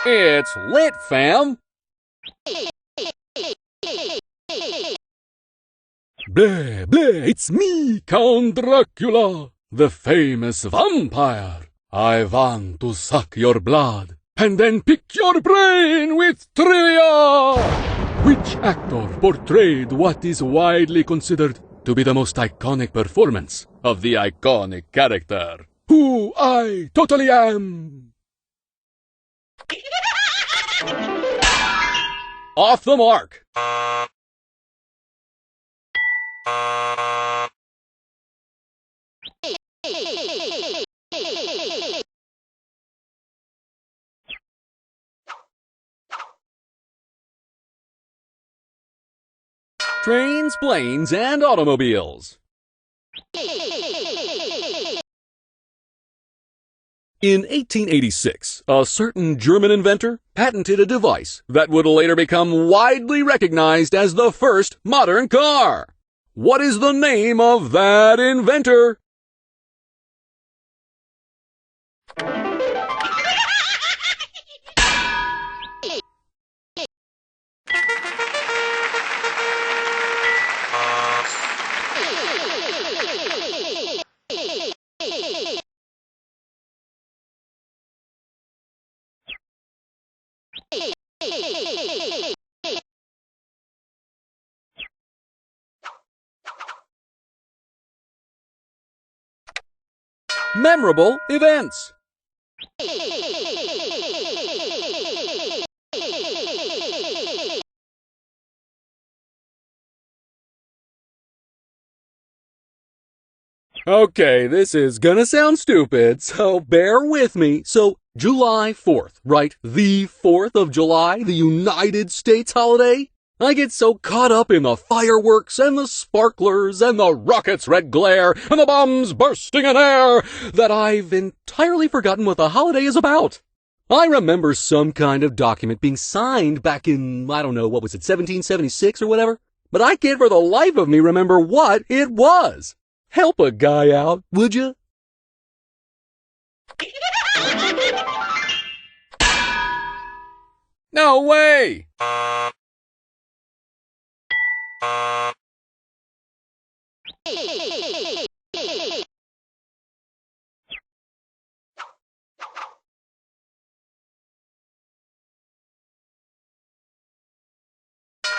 It's lit, fam! Blah, blah, it's me, Count Dracula, the famous vampire. I want to suck your blood and then pick your brain with trivia! Which actor portrayed what is widely considered to be the most iconic performance of the iconic character? Who I totally am! Off the mark! Trains, planes, and automobiles. In 1886, a certain German inventor patented a device that would later become widely recognized as the first modern car. What is the name of that inventor? Memorable events. Okay, this is gonna sound stupid, so bear with me. So, July 4th, right? The 4th of July, the United States holiday? I get so caught up in the fireworks and the sparklers and the rockets' red glare and the bombs bursting in air that I've entirely forgotten what the holiday is about. I remember some kind of document being signed back in, I don't know, what was it, 1776 or whatever? But I can't for the life of me remember what it was. Help a guy out, would you? No way!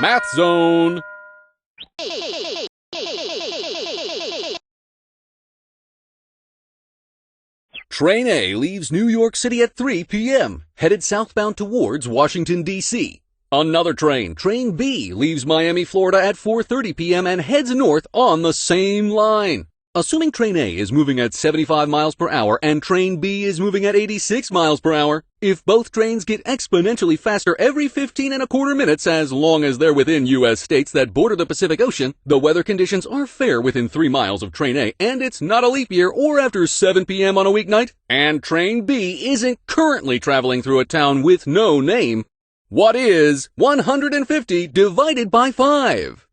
Math zone. Train A leaves New York City at 3 p.m., headed southbound towards Washington, D.C. Another train, Train B, leaves Miami, Florida at 4:30 p.m. and heads north on the same line. Assuming Train A is moving at 75 miles per hour and Train B is moving at 86 miles per hour, if both trains get exponentially faster every 15.25 minutes as long as they're within U.S. states that border the Pacific Ocean, the weather conditions are fair within 3 miles of Train A, and it's not a leap year or after 7 p.m. on a weeknight, and Train B isn't currently traveling through a town with no name, what is 150 divided by 5?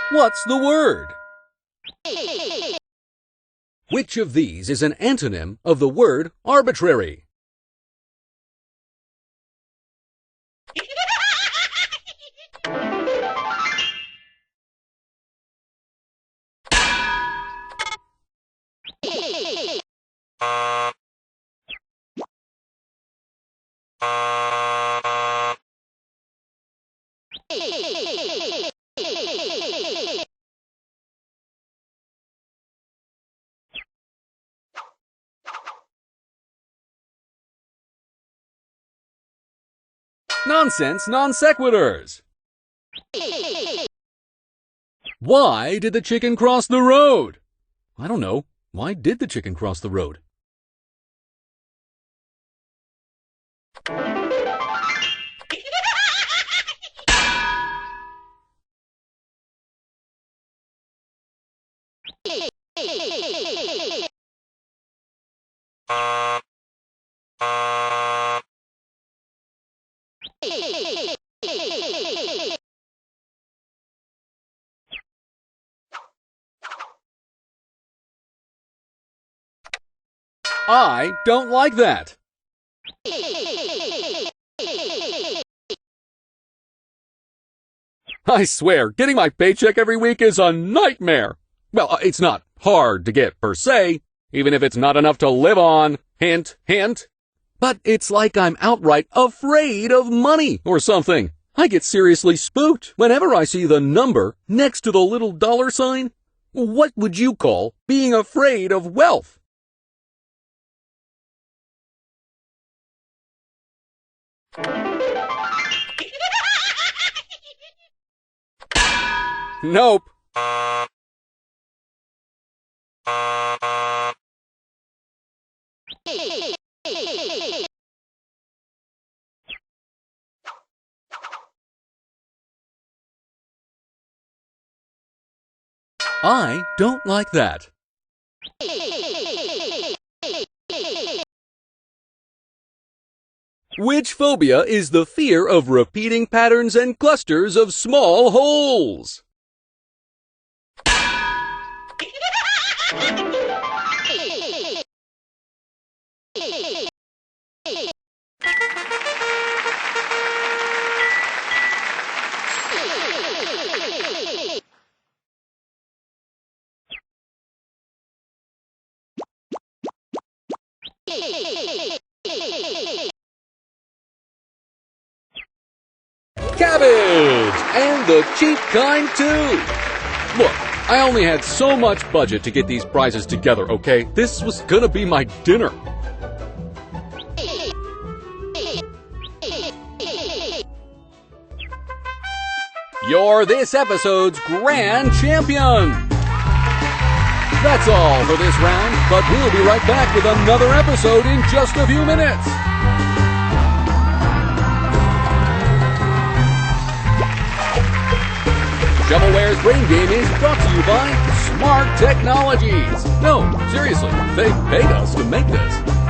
What's the word? Which of these is an antonym of the word arbitrary? Nonsense non sequiturs. Why did the chicken cross the road? I don't know. Why did the chicken cross the road? I don't like that. I swear, getting my paycheck every week is a nightmare. Well, it's not hard to get per se, even if it's not enough to live on. Hint, hint. But it's like I'm outright afraid of money or something. I get seriously spooked whenever I see the number next to the little dollar sign. What would you call being afraid of wealth? Nope. I don't like that. Which phobia is the fear of repeating patterns and clusters of small holes? Cabbage! And the cheap kind, too! Look, I only had so much budget to get these prizes together, okay? This was gonna be my dinner. You're this episode's grand champion! That's all for this round, but we'll be right back with another episode in just a few minutes. Shovelware's Brain Game is brought to you by Smart Technologies. No, seriously, they paid us to make this.